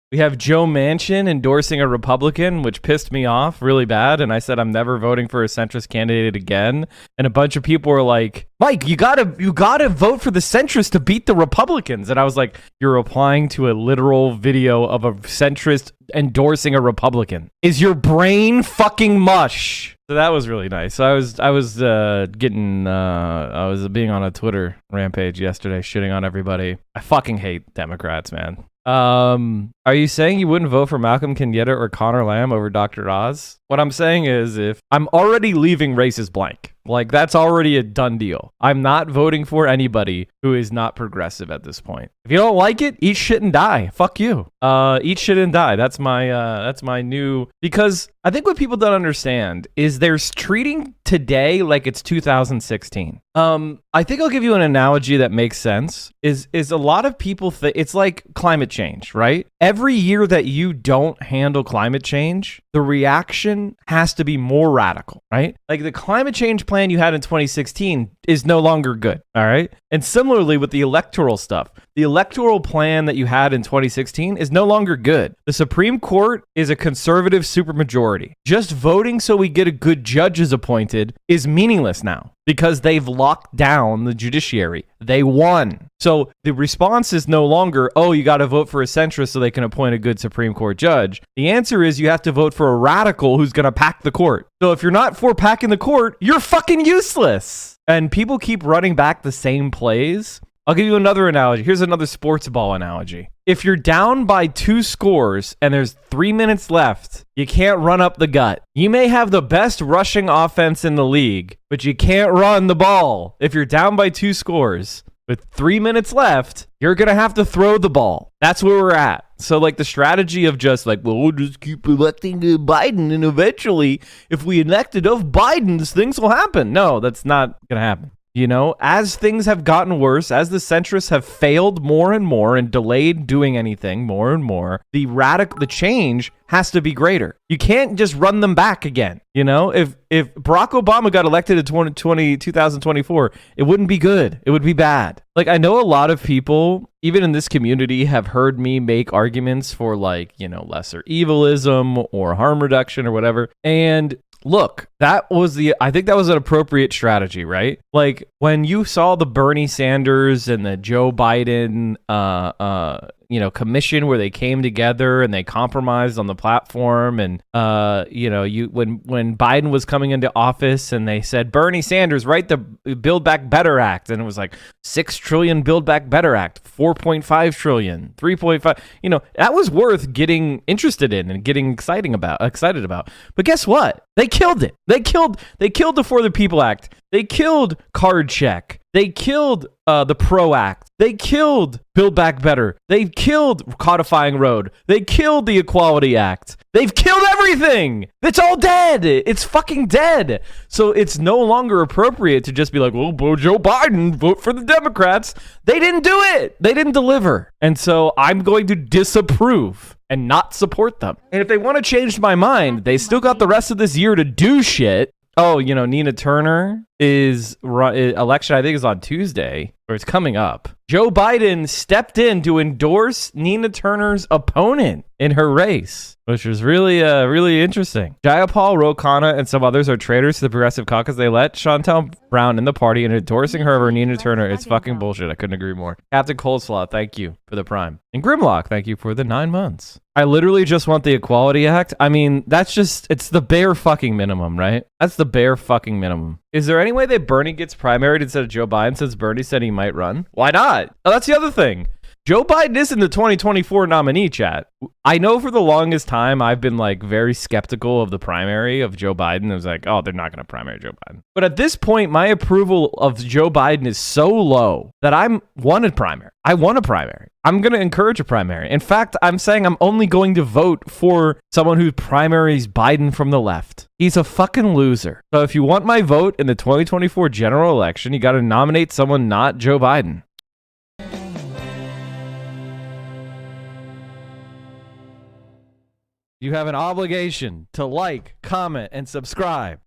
We have Joe Manchin endorsing a Republican, which pissed me off really bad. And I said, I'm never voting for a centrist candidate again. And a bunch of people were like, Mike, you gotta vote for the centrist to beat the Republicans. And I was like, you're replying to a literal video of a centrist endorsing a Republican. Is your brain fucking mush? So that was really nice. So I was being on a Twitter rampage yesterday, shitting on everybody. I fucking hate Democrats, man. Are you saying you wouldn't vote for Malcolm Kenyatta or Connor Lamb over Dr. Oz? What I'm saying is, if I'm already leaving races blank, like that's already a done deal. I'm not voting for anybody who is not progressive at this point. If you don't like it, eat shit and die. Fuck you. Eat shit and die. That's my new, because I think what people don't understand is they're treating today like it's 2016. I think I'll give you an analogy that makes sense. Is a lot of people think it's like climate change, right? Every year that you don't handle climate change, the reaction has to be more radical, right? Like the climate change plan you had in 2016 is no longer good, all right? And similarly with the electoral stuff, the electoral plan that you had in 2016 is no longer good. The Supreme Court is a conservative supermajority. Just voting so we get a good judges appointed is meaningless now because they've locked down the judiciary. They won. So the response is no longer, oh, you got to vote for a centrist so they can appoint a good Supreme Court judge. The answer is you have to vote for a radical who's going to pack the court. So if you're not for packing the court, you're fucking useless. And people keep running back the same plays. I'll give you another analogy. Here's another sports ball analogy. If you're down by 2 scores and there's 3 minutes left, you can't run up the gut. You may have the best rushing offense in the league, but you can't run the ball. If you're down by 2 scores with 3 minutes left, you're going to have to throw the ball. That's where we're at. So like the strategy of just like, well, we'll just keep electing Biden and eventually if we elect enough Bidens, things will happen. No, that's not going to happen. You know, as things have gotten worse, as the centrists have failed more and more and delayed doing anything more and more, the change has to be greater. You can't just run them back again. You know, if Barack Obama got elected in 2024, it wouldn't be good. It would be bad. Like, I know a lot of people, even in this community, have heard me make arguments for like, you know, lesser evilism or harm reduction or whatever. And look, I think that was an appropriate strategy, right? Like when you saw the Bernie Sanders and the Joe Biden, commission where they came together and they compromised on the platform. And, when Biden was coming into office and they said, Bernie Sanders, write the Build Back Better Act. And it was like 6 trillion Build Back Better Act, 4.5 trillion, 3.5, that was worth getting interested in and getting excited about. But guess what? They killed it. They killed the For the People Act. They killed Card Check. They killed the PRO Act. They killed Build Back Better. They killed Codifying Road. They killed the Equality Act. They've killed everything. It's all dead. It's fucking dead. So it's no longer appropriate to just be like, well, Joe Biden, vote for the Democrats. They didn't do it. They didn't deliver. And so I'm going to disapprove and not support them. And if they want to change my mind, they still got the rest of this year to do shit. Oh, Nina Turner election, I think, is on Tuesday, or it's coming up. Joe Biden stepped in to endorse Nina Turner's opponent in her race, which was really, really interesting. Jayapal, Ro Khanna, and some others are traitors to the Progressive Caucus. They let Chantal Brown in the party, and endorsing her over Nina Turner is fucking bullshit. I couldn't agree more. Captain Coleslaw, thank you for the prime. And Grimlock, thank you for the 9 months. I literally just want the Equality Act. I mean, it's the bare fucking minimum, right? That's the bare fucking minimum. Is there any way that Bernie gets primaried instead of Joe Biden since Bernie said he might run? Why not? Oh, that's the other thing. Joe Biden isn't the 2024 nominee, chat. I know for the longest time I've been like very skeptical of the primary of Joe Biden. I was like, oh, they're not going to primary Joe Biden. But at this point, my approval of Joe Biden is so low that I want a primary. I'm going to encourage a primary. In fact, I'm saying I'm only going to vote for someone who primaries Biden from the left. He's a fucking loser. So if you want my vote in the 2024 general election, you got to nominate someone not Joe Biden. You have an obligation to like, comment, and subscribe.